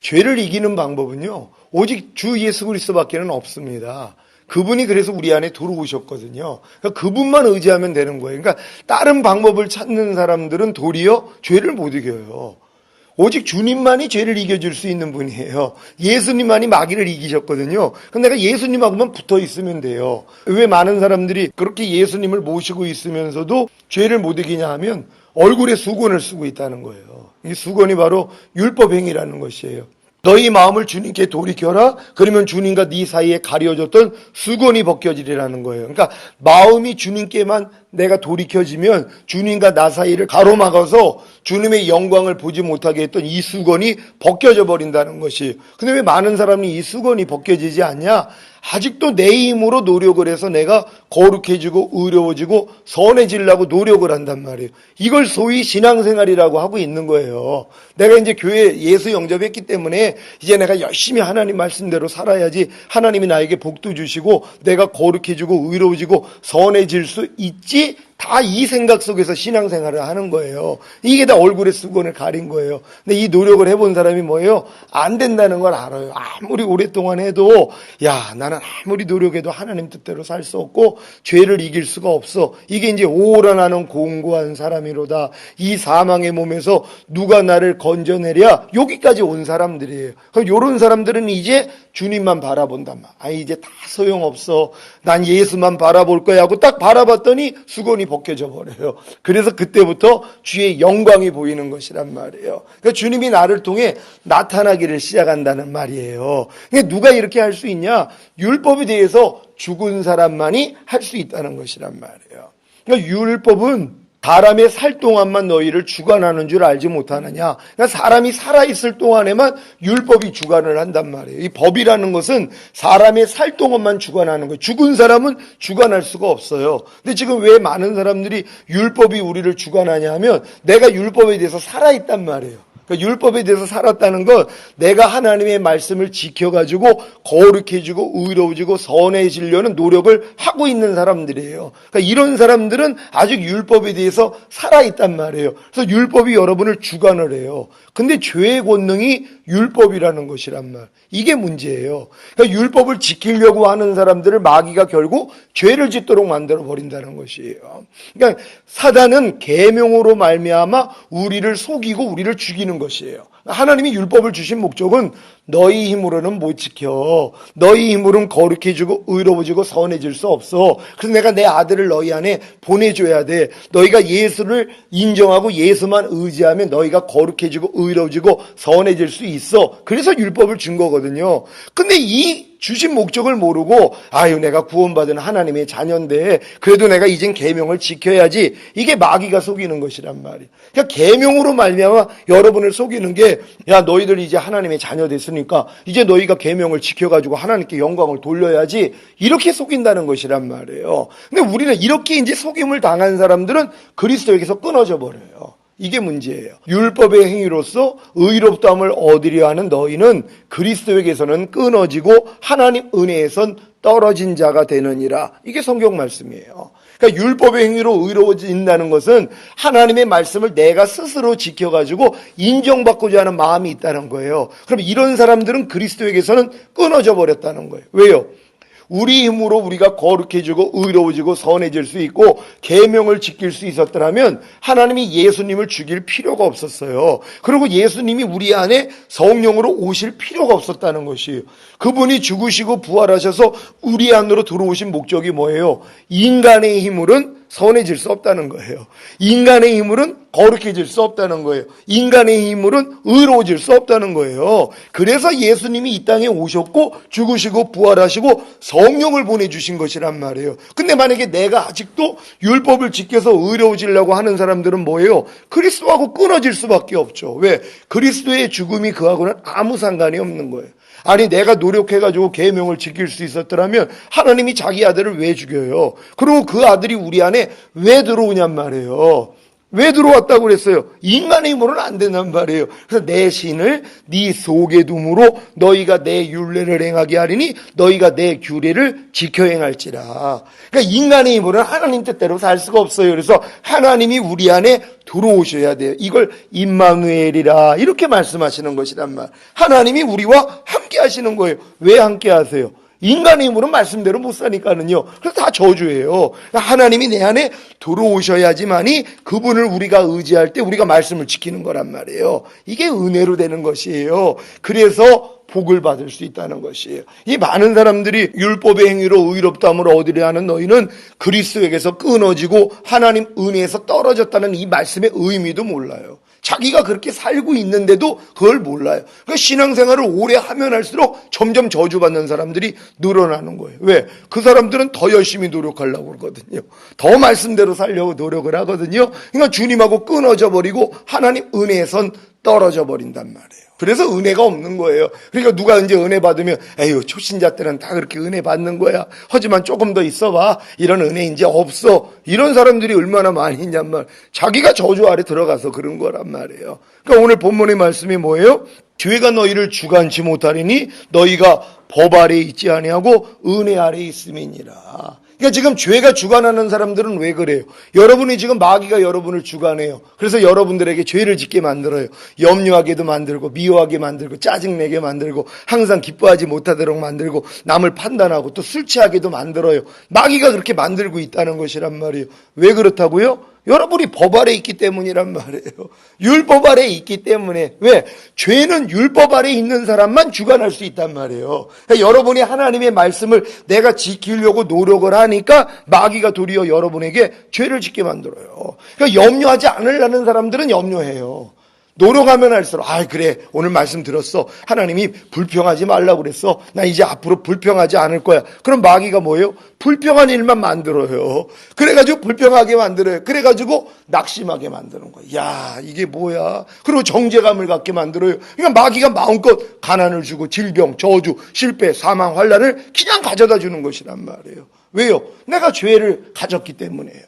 죄를 이기는 방법은요, 오직 주 예수 그리스도밖에는 없습니다. 그분이 그래서 우리 안에 들어오셨거든요. 그러니까 그분만 의지하면 되는 거예요. 그러니까 다른 방법을 찾는 사람들은 도리어 죄를 못 이겨요. 오직 주님만이 죄를 이겨줄 수 있는 분이에요. 예수님만이 마귀를 이기셨거든요. 그럼 내가 예수님하고만 붙어 있으면 돼요. 왜 많은 사람들이 그렇게 예수님을 모시고 있으면서도 죄를 못 이기냐 하면 얼굴에 수건을 쓰고 있다는 거예요. 이 수건이 바로 율법행위라는 것이에요. 너희 마음을 주님께 돌이켜라. 그러면 주님과 네 사이에 가려졌던 수건이 벗겨지리라는 거예요. 그러니까 마음이 주님께만 내가 돌이켜지면 주님과 나 사이를 가로막아서 주님의 영광을 보지 못하게 했던 이 수건이 벗겨져 버린다는 것이. 근데 왜 많은 사람이 이 수건이 벗겨지지 않냐? 아직도 내 힘으로 노력을 해서 내가 거룩해지고 의로워지고 선해지려고 노력을 한단 말이에요. 이걸 소위 신앙생활이라고 하고 있는 거예요. 내가 이제 교회 예수 영접했기 때문에 이제 내가 열심히 하나님 말씀대로 살아야지 하나님이 나에게 복도 주시고 내가 거룩해지고 의로워지고 선해질 수 있지, 다 이 생각 속에서 신앙생활을 하는 거예요. 이게 다 얼굴에 수건을 가린 거예요. 근데 이 노력을 해본 사람이 뭐예요? 안 된다는 걸 알아요. 아무리 오랫동안 해도 나는 아무리 노력해도 하나님 뜻대로 살 수 없고 죄를 이길 수가 없어. 이게 이제 오라나는 공고한 사람이로다. 이 사망의 몸에서 누가 나를 건져내랴. 여기까지 온 사람들이에요. 그럼 이런 사람들은 이제 주님만 바라본단 말이야. 이제 다 소용없어. 난 예수만 바라볼 거야 하고 딱 바라봤더니 수건이 벗겨져 버려요. 그래서 그때부터 주의 영광이 보이는 것이란 말이에요. 그러니까 주님이 나를 통해 나타나기를 시작한다는 말이에요. 그러니까 누가 이렇게 할 수 있냐? 율법에 대해서 죽은 사람만이 할 수 있다는 것이란 말이에요. 그러니까 율법은 사람의 살 동안만 너희를 주관하는 줄 알지 못하느냐. 그러니까 사람이 살아있을 동안에만 율법이 주관을 한단 말이에요. 이 법이라는 것은 사람의 살 동안만 주관하는 거예요. 죽은 사람은 주관할 수가 없어요. 근데 지금 왜 많은 사람들이 율법이 우리를 주관하냐 하면 내가 율법에 대해서 살아있단 말이에요. 그러니까 율법에 대해서 살았다는 건 내가 하나님의 말씀을 지켜가지고 거룩해지고 의로워지고 선해지려는 노력을 하고 있는 사람들이에요. 그러니까 이런 사람들은 아직 율법에 대해서 살아있단 말이에요. 그래서 율법이 여러분을 주관을 해요. 근데 죄의 권능이 율법이라는 것이란 말. 이게 문제예요. 그러니까 율법을 지키려고 하는 사람들을 마귀가 결국 죄를 짓도록 만들어 버린다는 것이에요. 그러니까 사단은 계명으로 말미암아 우리를 속이고 우리를 죽이는 것이에요. 하나님이 율법을 주신 목적은 너희 힘으로는 못 지켜. 너희 힘으로는 거룩해지고 의로워지고 선해질 수 없어. 그래서 내가 내 아들을 너희 안에 보내줘야 돼. 너희가 예수를 인정하고 예수만 의지하면 너희가 거룩해지고 의로워지고 선해질 수 있어. 그래서 율법을 준 거거든요. 근데 이 주신 목적을 모르고 내가 구원받은 하나님의 자녀인데 그래도 내가 이젠 계명을 지켜야지. 이게 마귀가 속이는 것이란 말이에요. 그러니까 계명으로 말미암아 여러분을 속이는 게 너희들 이제 하나님의 자녀 됐으니까 이제 너희가 계명을 지켜가지고 하나님께 영광을 돌려야지. 이렇게 속인다는 것이란 말이에요. 근데 우리는 이렇게 이제 속임을 당한 사람들은 그리스도에게서 끊어져 버려요. 이게 문제예요. 율법의 행위로서 의롭다함을 얻으려 하는 너희는 그리스도에게서는 끊어지고 하나님 은혜에선 떨어진 자가 되느니라. 이게 성경 말씀이에요. 그러니까 율법의 행위로 의로워진다는 것은 하나님의 말씀을 내가 스스로 지켜가지고 인정받고자 하는 마음이 있다는 거예요. 그럼 이런 사람들은 그리스도에게서는 끊어져 버렸다는 거예요. 왜요? 우리 힘으로 우리가 거룩해지고 의로워지고 선해질 수 있고 계명을 지킬 수 있었더라면 하나님이 예수님을 죽일 필요가 없었어요. 그리고 예수님이 우리 안에 성령으로 오실 필요가 없었다는 것이에요. 그분이 죽으시고 부활하셔서 우리 안으로 들어오신 목적이 뭐예요? 인간의 힘으로는 선해질 수 없다는 거예요. 인간의 힘으로는 거룩해질 수 없다는 거예요. 인간의 힘으로는 의로워질 수 없다는 거예요. 그래서 예수님이 이 땅에 오셨고 죽으시고 부활하시고 성령을 보내주신 것이란 말이에요. 근데 만약에 내가 아직도 율법을 지켜서 의로워지려고 하는 사람들은 뭐예요? 그리스도하고 끊어질 수밖에 없죠. 왜? 그리스도의 죽음이 그하고는 아무 상관이 없는 거예요. 내가 노력해가지고 계명을 지킬 수 있었더라면 하나님이 자기 아들을 왜 죽여요? 그리고 그 아들이 우리 안에 왜 들어오냔 말이에요. 왜 들어왔다고 그랬어요? 인간의 힘으로는 안 된단 말이에요. 그래서 내 신을 네 속에 둠으로 너희가 내 율례를 행하게 하리니 너희가 내 규례를 지켜 행할지라. 그러니까 인간의 힘으로는 하나님 뜻대로 살 수가 없어요. 그래서 하나님이 우리 안에 들어오셔야 돼요. 이걸 임마누엘이라 이렇게 말씀하시는 것이란 말. 하나님이 우리와 함께 하시는 거예요. 왜 함께 하세요? 인간의 힘으로 말씀대로 못 사니까는요. 그래서 다 저주예요. 하나님이 내 안에 들어오셔야지만이 그분을 우리가 의지할 때 우리가 말씀을 지키는 거란 말이에요. 이게 은혜로 되는 것이에요. 그래서 복을 받을 수 있다는 것이에요. 이 많은 사람들이 율법의 행위로 의롭다함을 얻으려 하는 너희는 그리스도에게서 끊어지고 하나님 은혜에서 떨어졌다는 이 말씀의 의미도 몰라요. 자기가 그렇게 살고 있는데도 그걸 몰라요. 그러니까 신앙생활을 오래 하면 할수록 점점 저주받는 사람들이 늘어나는 거예요. 왜? 그 사람들은 더 열심히 노력하려고 그러거든요. 더 말씀대로 살려고 노력을 하거든요. 그러니까 주님하고 끊어져 버리고 하나님 은혜에선 떨어져 버린단 말이에요. 그래서 은혜가 없는 거예요. 그러니까 누가 이제 은혜 받으면 에휴 초신자 때는 다 그렇게 은혜 받는 거야. 하지만 조금 더 있어봐. 이런 은혜 이제 없어. 이런 사람들이 얼마나 많이 있냔 말. 자기가 저주 아래 들어가서 그런 거란 말이에요. 그러니까 오늘 본문의 말씀이 뭐예요? 죄가 너희를 주관치 못하리니 너희가 법 아래 있지 아니하고 은혜 아래 있음이니라. 그러니까 지금 죄가 주관하는 사람들은 왜 그래요? 여러분이 지금 마귀가 여러분을 주관해요. 그래서 여러분들에게 죄를 짓게 만들어요. 염려하게도 만들고 미워하게 만들고 짜증내게 만들고 항상 기뻐하지 못하도록 만들고 남을 판단하고 또 술 취하게도 만들어요. 마귀가 그렇게 만들고 있다는 것이란 말이에요. 왜 그렇다고요? 여러분이 법 아래 있기 때문이란 말이에요. 율법 아래 있기 때문에. 왜? 죄는 율법 아래 있는 사람만 주관할 수 있단 말이에요. 그러니까 여러분이 하나님의 말씀을 내가 지키려고 노력을 하니까 마귀가 도리어 여러분에게 죄를 짓게 만들어요. 그러니까 염려하지 않으려는 사람들은 염려해요. 노력하면 할수록 그래 오늘 말씀 들었어. 하나님이 불평하지 말라고 그랬어. 나 이제 앞으로 불평하지 않을 거야. 그럼 마귀가 뭐예요? 불평한 일만 만들어요. 그래가지고 불평하게 만들어요. 그래가지고 낙심하게 만드는 거예요. 야 이게 뭐야. 그리고 정죄감을 갖게 만들어요. 그러니까 마귀가 마음껏 가난을 주고 질병, 저주, 실패, 사망, 환난을 그냥 가져다 주는 것이란 말이에요. 왜요? 내가 죄를 가졌기 때문에요.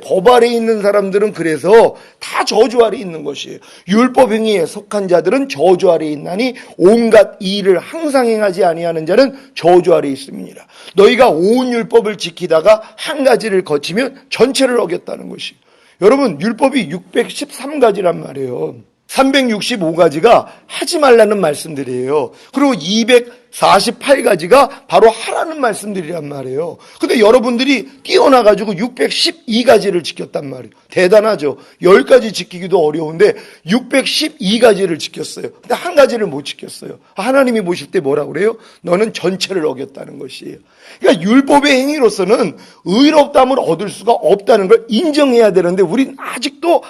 법 아래 있는 사람들은 그래서 다 저주 아래 있는 것이에요. 율법 행위에 속한 자들은 저주 아래 있나니 온갖 일을 항상 행하지 아니하는 자는 저주 아래 있음이니라. 너희가 온 율법을 지키다가 한 가지를 거치면 전체를 어겼다는 것이에요. 여러분 율법이 613가지란 말이에요. 365가지가 하지 말라는 말씀들이에요. 그리고 248가지가 바로 하라는 말씀들이란 말이에요. 근데 여러분들이 뛰어나가지고 612가지를 지켰단 말이에요. 대단하죠. 10가지 지키기도 어려운데 612가지를 지켰어요. 근데 한 가지를 못 지켰어요. 하나님이 보실 때 뭐라 그래요? 너는 전체를 어겼다는 것이에요. 그러니까 율법의 행위로서는 의롭다함을 얻을 수가 없다는 걸 인정해야 되는데 우린 아직도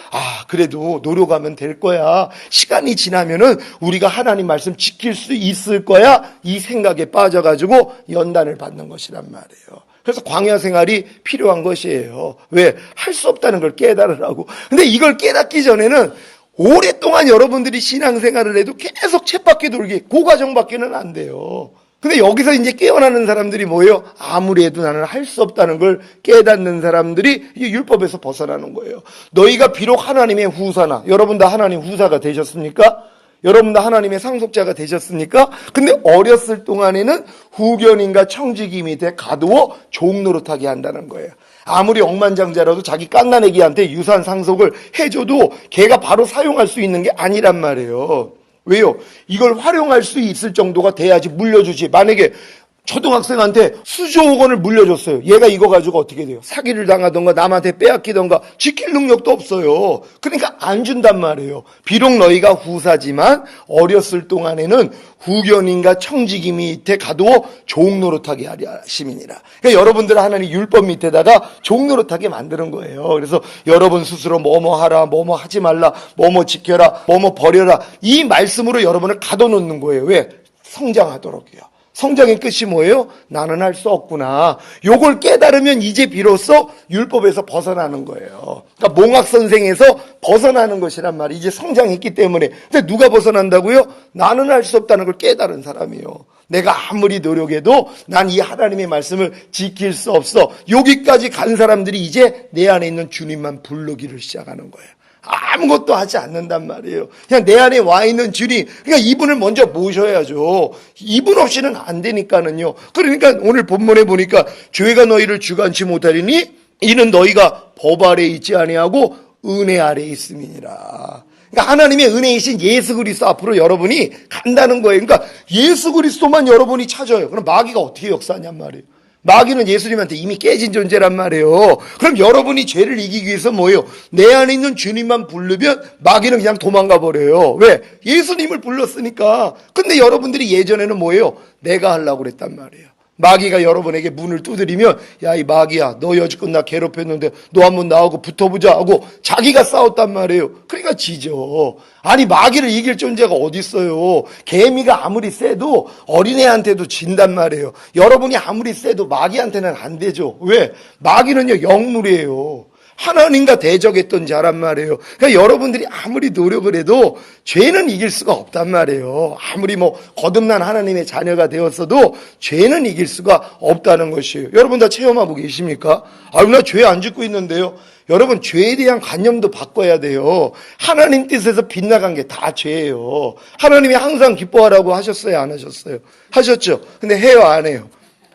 그래도 노력하면 될 거야. 시간이 지나면은 우리가 하나님 말씀 지킬 수 있을 거야. 이 생각에 빠져가지고 연단을 받는 것이란 말이에요. 그래서 광야 생활이 필요한 것이에요. 왜? 할 수 없다는 걸 깨달으라고. 근데 이걸 깨닫기 전에는 오랫동안 여러분들이 신앙생활을 해도 계속 쳇바퀴 돌기, 그 과정밖에는 안 돼요. 근데 여기서 이제 깨어나는 사람들이 뭐예요? 아무리 해도 나는 할 수 없다는 걸 깨닫는 사람들이 이 율법에서 벗어나는 거예요. 너희가 비록 하나님의 후사나, 여러분 다 하나님 후사가 되셨습니까? 여러분 다 하나님의 상속자가 되셨습니까? 근데 어렸을 동안에는 후견인과 청지기 밑에 가두어 종노릇하게 한다는 거예요. 아무리 억만장자라도 자기 갓난아기한테 유산 상속을 해줘도 걔가 바로 사용할 수 있는 게 아니란 말이에요. 왜요? 이걸 활용할 수 있을 정도가 돼야지 물려주지. 만약에 초등학생한테 수조억 원을 물려줬어요. 얘가 이거 가지고 어떻게 돼요? 사기를 당하던가 남한테 빼앗기던가 지킬 능력도 없어요. 그러니까 안 준단 말이에요. 비록 너희가 후사지만 어렸을 동안에는 후견인과 청지기 밑에 가두어 종노릇하게 하려 하심이니라. 그러니까 여러분들은 하나님 율법 밑에다가 종노릇하게 만드는 거예요. 그래서 여러분 스스로 뭐뭐 하라, 뭐뭐 하지 말라, 뭐뭐 지켜라, 뭐뭐 버려라. 이 말씀으로 여러분을 가둬놓는 거예요. 왜? 성장하도록요. 성장의 끝이 뭐예요? 나는 할 수 없구나. 요걸 깨달으면 이제 비로소 율법에서 벗어나는 거예요. 그러니까 몽학선생에서 벗어나는 것이란 말이에요. 이제 성장했기 때문에. 근데 누가 벗어난다고요? 나는 할 수 없다는 걸 깨달은 사람이에요. 내가 아무리 노력해도 난 이 하나님의 말씀을 지킬 수 없어. 여기까지 간 사람들이 이제 내 안에 있는 주님만 부르기를 시작하는 거예요. 아무것도 하지 않는단 말이에요. 그냥 내 안에 와 있는 주님, 그러니까 이분을 먼저 모셔야죠. 이분 없이는 안 되니까는요. 그러니까 오늘 본문에 보니까 죄가 너희를 주관치 못하리니 이는 너희가 법 아래에 있지 아니하고 은혜 아래에 있음이니라. 그러니까 하나님의 은혜이신 예수 그리스도 앞으로 여러분이 간다는 거예요. 그러니까 예수 그리스도만 여러분이 찾아요. 그럼 마귀가 어떻게 역사하냔 말이에요. 마귀는 예수님한테 이미 깨진 존재란 말이에요. 그럼 여러분이 죄를 이기기 위해서 뭐예요? 내 안에 있는 주님만 부르면 마귀는 그냥 도망가 버려요. 왜? 예수님을 불렀으니까. 근데 여러분들이 예전에는 뭐예요? 내가 하려고 그랬단 말이에요. 마귀가 여러분에게 문을 두드리면 야, 이 마귀야, 너 여지껏 나 괴롭혔는데 너 한번 나오고 붙어보자 하고 자기가 싸웠단 말이에요. 그러니까 지죠. 아니, 마귀를 이길 존재가 어디 있어요. 개미가 아무리 세도 어린애한테도 진단 말이에요. 여러분이 아무리 세도 마귀한테는 안 되죠. 왜? 마귀는요, 영물이에요. 하나님과 대적했던 자란 말이에요. 그러니까 여러분들이 아무리 노력을 해도 죄는 이길 수가 없단 말이에요. 아무리 거듭난 하나님의 자녀가 되었어도 죄는 이길 수가 없다는 것이에요. 여러분 다 체험하고 계십니까? 나 죄 안 짓고 있는데요. 여러분, 죄에 대한 관념도 바꿔야 돼요. 하나님 뜻에서 빗나간 게 다 죄예요. 하나님이 항상 기뻐하라고 하셨어요, 안 하셨어요? 하셨죠. 근데 해요, 안 해요?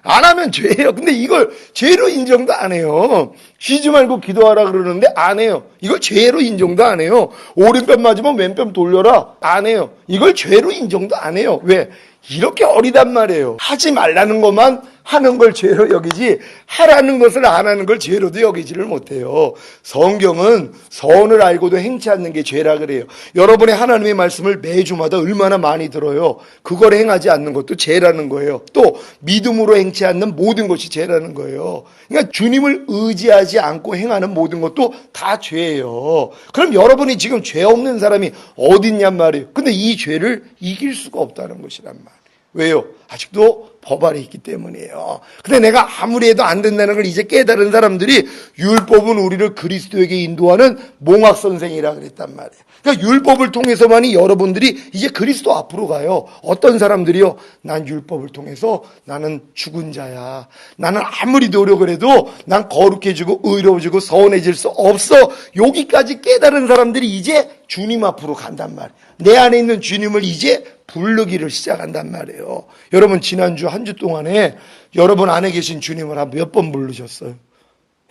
안 하면 죄예요. 근데 이걸 죄로 인정도 안 해요. 쉬지 말고 기도하라 그러는데 안 해요. 이걸 죄로 인정도 안 해요. 오른편 맞으면 왼편 돌려라. 안 해요. 이걸 죄로 인정도 안 해요. 왜? 이렇게 어리단 말이에요. 하지 말라는 것만 하는 걸 죄로 여기지 하라는 것을 안 하는 걸 죄로도 여기지를 못해요. 성경은 선을 알고도 행치 않는 게 죄라 그래요. 여러분의 하나님의 말씀을 매주마다 얼마나 많이 들어요. 그걸 행하지 않는 것도 죄라는 거예요. 또 믿음으로 행치 않는 모든 것이 죄라는 거예요. 그러니까 주님을 의지하지 않고 행하는 모든 것도 다 죄예요. 그럼 여러분이 지금 죄 없는 사람이 어디 있냔 말이에요. 근데 이 죄를 이길 수가 없다는 것이란 말이에요. 왜요? 아직도 법 아래 있기 때문이에요. 근데 내가 아무리 해도 안 된다는 걸 이제 깨달은 사람들이 율법은 우리를 그리스도에게 인도하는 몽학선생이라 그랬단 말이에요. 그러니까 율법을 통해서만이 여러분들이 이제 그리스도 앞으로 가요. 어떤 사람들이요? 난 율법을 통해서 나는 죽은 자야. 나는 아무리 노력을 해도 난 거룩해지고 의로워지고 선해질 수 없어. 여기까지 깨달은 사람들이 이제 주님 앞으로 간단 말이에요. 내 안에 있는 주님을 이제 부르기를 시작한단 말이에요. 여러분, 지난주 한 주 동안에 여러분 안에 계신 주님을 한 몇 번 부르셨어요?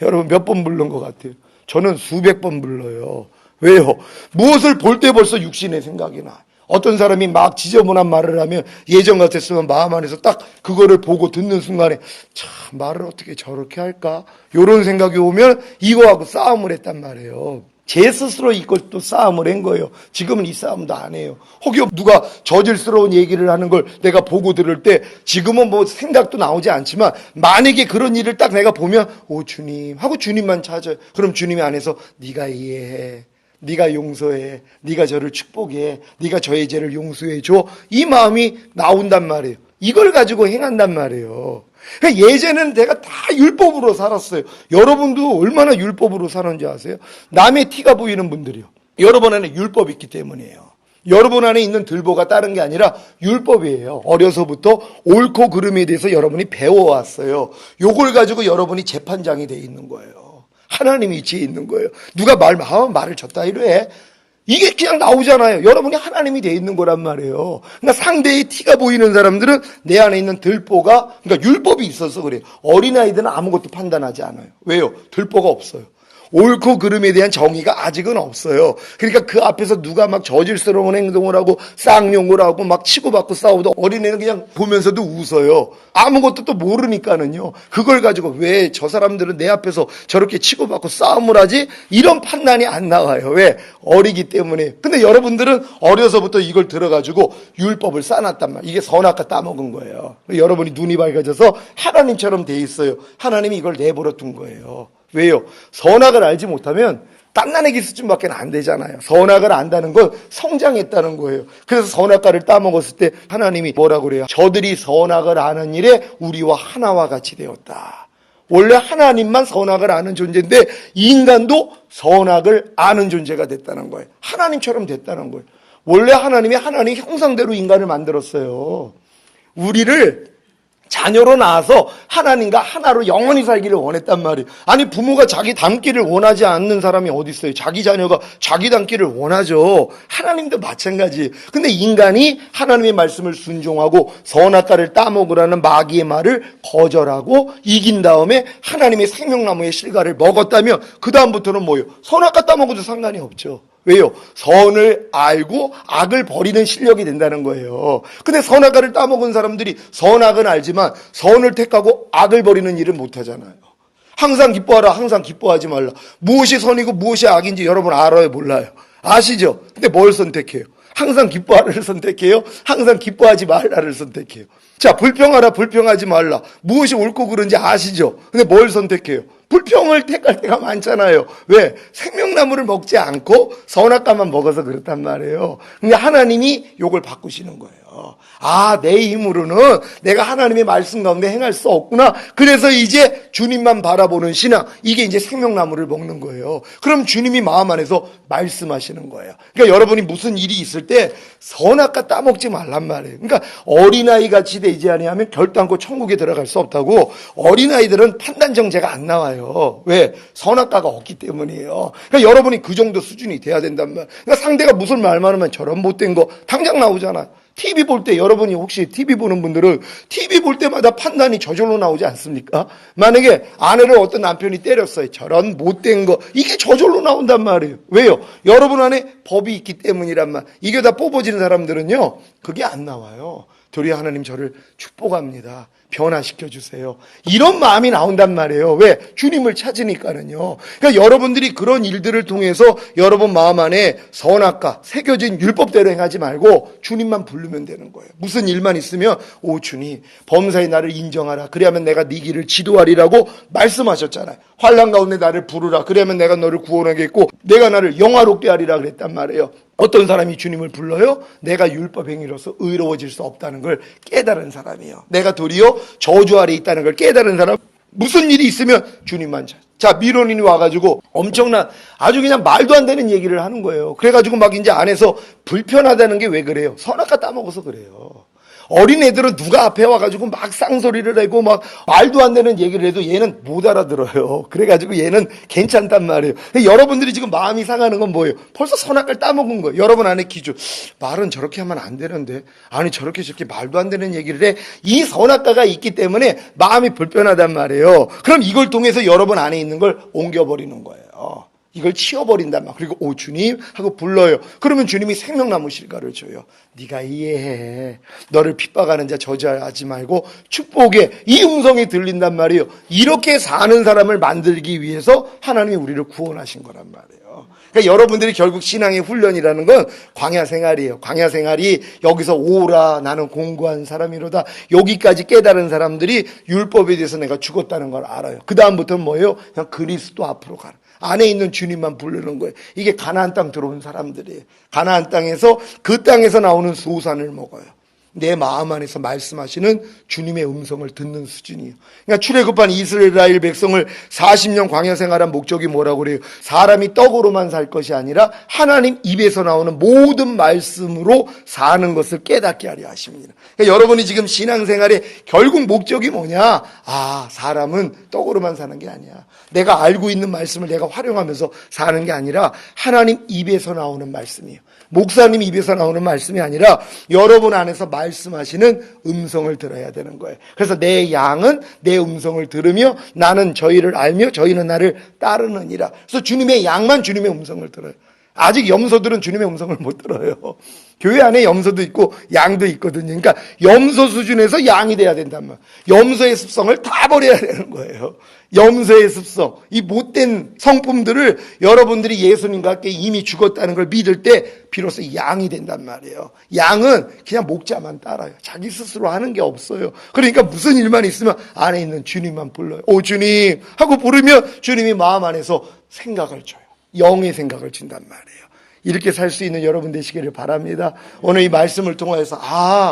여러분 몇 번 부른 것 같아요? 저는 수백 번 불러요. 왜요? 무엇을 볼 때 벌써 육신의 생각이 나. 어떤 사람이 막 지저분한 말을 하면 예전 같았으면 마음 안에서 딱 그거를 보고 듣는 순간에 참 말을 어떻게 저렇게 할까? 이런 생각이 오면 이거하고 싸움을 했단 말이에요. 제 스스로 이것도 싸움을 한 거예요. 지금은 이 싸움도 안 해요. 혹여 누가 저질스러운 얘기를 하는 걸 내가 보고 들을 때 지금은 생각도 나오지 않지만 만약에 그런 일을 딱 내가 보면 오 주님 하고 주님만 찾아요. 그럼 주님이 안에서 네가 이해해. 네가 용서해. 네가 저를 축복해. 네가 저의 죄를 용서해 줘. 이 마음이 나온단 말이에요. 이걸 가지고 행한단 말이에요. 예전에는 내가 다 율법으로 살았어요. 여러분도 얼마나 율법으로 사는지 아세요? 남의 티가 보이는 분들이요. 여러분 안에 율법이 있기 때문이에요. 여러분 안에 있는 들보가 다른 게 아니라 율법이에요. 어려서부터 옳고 그름에 대해서 여러분이 배워왔어요. 요걸 가지고 여러분이 재판장이 돼 있는 거예요. 하나님이 지혜 있는 거예요. 누가 말을 졌다 이래. 이게 그냥 나오잖아요. 여러분이 하나님이 돼 있는 거란 말이에요. 그러니까 상대의 티가 보이는 사람들은 내 안에 있는 들보가, 그러니까 율법이 있어서 그래요. 어린아이들은 아무것도 판단하지 않아요. 왜요? 들보가 없어요. 옳고 그름에 대한 정의가 아직은 없어요. 그러니까 그 앞에서 누가 막 저질스러운 행동을 하고 쌍욕을 하고 막 치고받고 싸우도 어린애는 그냥 보면서도 웃어요. 아무것도 또 모르니까는요. 그걸 가지고 왜 저 사람들은 내 앞에서 저렇게 치고받고 싸움을 하지? 이런 판단이 안 나와요. 왜? 어리기 때문에. 근데 여러분들은 어려서부터 이걸 들어가지고 율법을 쌓아놨단 말이에요. 이게 선악과 따먹은 거예요. 여러분이 눈이 밝아져서 하나님처럼 돼 있어요. 하나님이 이걸 내버려 둔 거예요. 왜요? 선악을 알지 못하면 딴나내기 수준밖에 안 되잖아요. 선악을 안다는 건 성장했다는 거예요. 그래서 선악과를 따먹었을 때 하나님이 뭐라고 그래요? 저들이 선악을 아는 일에 우리와 하나와 같이 되었다. 원래 하나님만 선악을 아는 존재인데 인간도 선악을 아는 존재가 됐다는 거예요. 하나님처럼 됐다는 거예요. 원래 하나님이 하나님 형상대로 인간을 만들었어요. 우리를 자녀로 낳아서 하나님과 하나로 영원히 살기를 원했단 말이에요. 아니 부모가 자기 닮기를 원하지 않는 사람이 어디 있어요? 자기 자녀가 자기 닮기를 원하죠. 하나님도 마찬가지예요. 근데 인간이 하나님의 말씀을 순종하고 선악과를 따먹으라는 마귀의 말을 거절하고 이긴 다음에 하나님의 생명나무의 실과를 먹었다면 그 다음부터는 뭐예요? 선악과 따먹어도 상관이 없죠. 왜요? 선을 알고 악을 버리는 실력이 된다는 거예요. 근데 선악과를 따먹은 사람들이 선악은 알지만 선을 택하고 악을 버리는 일을 못하잖아요. 항상 기뻐하라, 항상 기뻐하지 말라. 무엇이 선이고 무엇이 악인지 여러분 알아요, 몰라요? 아시죠? 근데 뭘 선택해요? 항상 기뻐하라를 선택해요? 항상 기뻐하지 말라를 선택해요? 자, 불평하라, 불평하지 말라. 무엇이 옳고 그른지 아시죠? 근데 뭘 선택해요? 불평을 택할 때가 많잖아요. 왜? 생명나무를 먹지 않고 선악과만 먹어서 그렇단 말이에요. 근데 하나님이 욕을 바꾸시는 거예요. 아, 내 힘으로는 내가 하나님의 말씀 가운데 행할 수 없구나. 그래서 이제 주님만 바라보는 신앙, 이게 이제 생명나무를 먹는 거예요. 그럼 주님이 마음 안에서 말씀하시는 거예요. 그러니까 여러분이 무슨 일이 있을 때 선악과 따먹지 말란 말이에요. 그러니까 어린아이 같이 되지 아니하면 결단코 천국에 들어갈 수 없다고. 어린아이들은 판단 정제가 안 나와요. 왜? 선악과가 없기 때문이에요. 그러니까 여러분이 그 정도 수준이 돼야 된단 말이에요. 그러니까 상대가 무슨 말만 하면 저런 못된 거 당장 나오잖아요. TV 볼 때 여러분이 혹시 TV 보는 분들은 TV 볼 때마다 판단이 저절로 나오지 않습니까? 만약에 아내를 어떤 남편이 때렸어요. 저런 못된 거. 이게 저절로 나온단 말이에요. 왜요? 여러분 안에 법이 있기 때문이란 말. 이게 다 뽑아지는 사람들은요. 그게 안 나와요. 도리 하나님 저를 축복합니다. 변화시켜 주세요. 이런 마음이 나온단 말이에요. 왜? 주님을 찾으니까는요. 그러니까 여러분들이 그런 일들을 통해서 여러분 마음 안에 선악과 새겨진 율법대로 행하지 말고 주님만 부르면 되는 거예요. 무슨 일만 있으면 오 주님 범사에 나를 인정하라. 그래야만 내가 네 길을 지도하리라고 말씀하셨잖아요. 환난 가운데 나를 부르라. 그래야만 내가 너를 구원하겠고 내가 나를 영화롭게 하리라 그랬단 말이에요. 어떤 사람이 주님을 불러요? 내가 율법행위로서 의로워질 수 없다는 걸 깨달은 사람이에요. 내가 도리어 저주 아래 있다는 걸 깨달은 사람. 무슨 일이 있으면 주님만 찾아. 자, 미론인이 와가지고 엄청난 아주 그냥 말도 안 되는 얘기를 하는 거예요. 그래가지고 막 이제 안에서 불편하다는 게 왜 그래요? 선악과 따먹어서 그래요. 어린애들은 누가 앞에 와가지고 막 쌍소리를 하고 막 말도 안 되는 얘기를 해도 얘는 못 알아들어요. 그래가지고 얘는 괜찮단 말이에요. 여러분들이 지금 마음이 상하는 건 뭐예요? 벌써 선악과를 따먹은 거예요. 여러분 안에 기준. 말은 저렇게 하면 안 되는데. 아니 저렇게 말도 안 되는 얘기를 해. 이 선악과가 있기 때문에 마음이 불편하단 말이에요. 그럼 이걸 통해서 여러분 안에 있는 걸 옮겨버리는 거예요. 이걸 치워버린단 말. 그리고 오 주님 하고 불러요. 그러면 주님이 생명나무 실과를 줘요. 네가 이해해. 너를 핍박하는 자 저주하지 말고 축복해. 이 음성이 들린단 말이에요. 이렇게 사는 사람을 만들기 위해서 하나님이 우리를 구원하신 거란 말이에요. 그러니까 여러분들이 결국 신앙의 훈련이라는 건 광야 생활이에요. 광야 생활이 여기서 오라 나는 공고한 사람이로다. 여기까지 깨달은 사람들이 율법에 대해서 내가 죽었다는 걸 알아요. 그 다음부터는 뭐예요? 그냥 그리스도 앞으로 가는. 안에 있는 주님만 부르는 거예요. 이게 가나안 땅 들어온 사람들이에요. 가나안 땅에서 그 땅에서 나오는 소산을 먹어요. 내 마음 안에서 말씀하시는 주님의 음성을 듣는 수준이에요. 그러니까 출애굽한 이스라엘 백성을 40년 광야 생활한 목적이 뭐라고 그래요? 사람이 떡으로만 살 것이 아니라 하나님 입에서 나오는 모든 말씀으로 사는 것을 깨닫게 하려 하십니다. 그러니까 여러분이 지금 신앙생활의 결국 목적이 뭐냐? 아, 사람은 떡으로만 사는 게 아니야. 내가 알고 있는 말씀을 내가 활용하면서 사는 게 아니라 하나님 입에서 나오는 말씀이에요. 목사님 입에서 나오는 말씀이 아니라 여러분 안에서 말씀하시는 음성을 들어야 되는 거예요. 그래서 내 양은 내 음성을 들으며 나는 저희를 알며 저희는 나를 따르느니라. 그래서 주님의 양만 주님의 음성을 들어요. 아직 염소들은 주님의 음성을 못 들어요. 교회 안에 염소도 있고 양도 있거든요. 그러니까 염소 수준에서 양이 돼야 된단 말이에요. 염소의 습성을 다 버려야 되는 거예요. 염소의 습성, 이 못된 성품들을 여러분들이 예수님과 함께 이미 죽었다는 걸 믿을 때 비로소 양이 된단 말이에요. 양은 그냥 목자만 따라요. 자기 스스로 하는 게 없어요. 그러니까 무슨 일만 있으면 안에 있는 주님만 불러요. 오 주님 하고 부르면 주님이 마음 안에서 생각을 줘요. 영의 생각을 준단 말이에요. 이렇게 살 수 있는 여러분 되시기를 바랍니다. 오늘 이 말씀을 통해서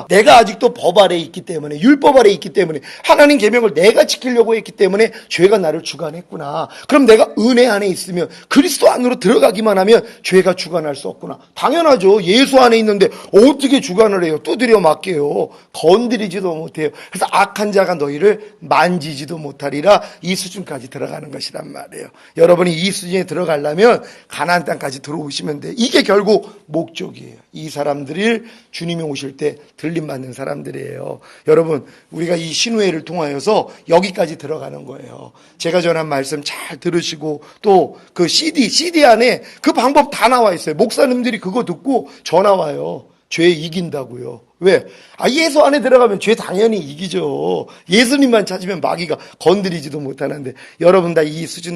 내가 아직도 법 아래에 있기 때문에, 율법 아래에 있기 때문에, 하나님 계명을 내가 지키려고 했기 때문에 죄가 나를 주관했구나. 그럼 내가 은혜 안에 있으면, 그리스도 안으로 들어가기만 하면 죄가 주관할 수 없구나. 당연하죠. 예수 안에 있는데 어떻게 주관을 해요? 두드려 맞게요. 건드리지도 못해요. 그래서 악한 자가 너희를 만지지도 못하리라. 이 수준까지 들어가는 것이란 말이에요. 여러분이 이 수준에 들어가려면 가나안 땅까지 들어오시면 돼. 이게 결국 목적이에요. 이 사람들을 주님이 오실 때 들림받는 사람들이에요. 여러분, 우리가 이 신우회를 통하여서 여기까지 들어가는 거예요. 제가 전한 말씀 잘 들으시고 또 그 CD 안에 그 방법 다 나와 있어요. 목사님들이 그거 듣고 전화 와요. 죄 이긴다고요. 왜? 예수 안에 들어가면 죄 당연히 이기죠. 예수님만 찾으면 마귀가 건드리지도 못하는데, 여러분 다 이 수준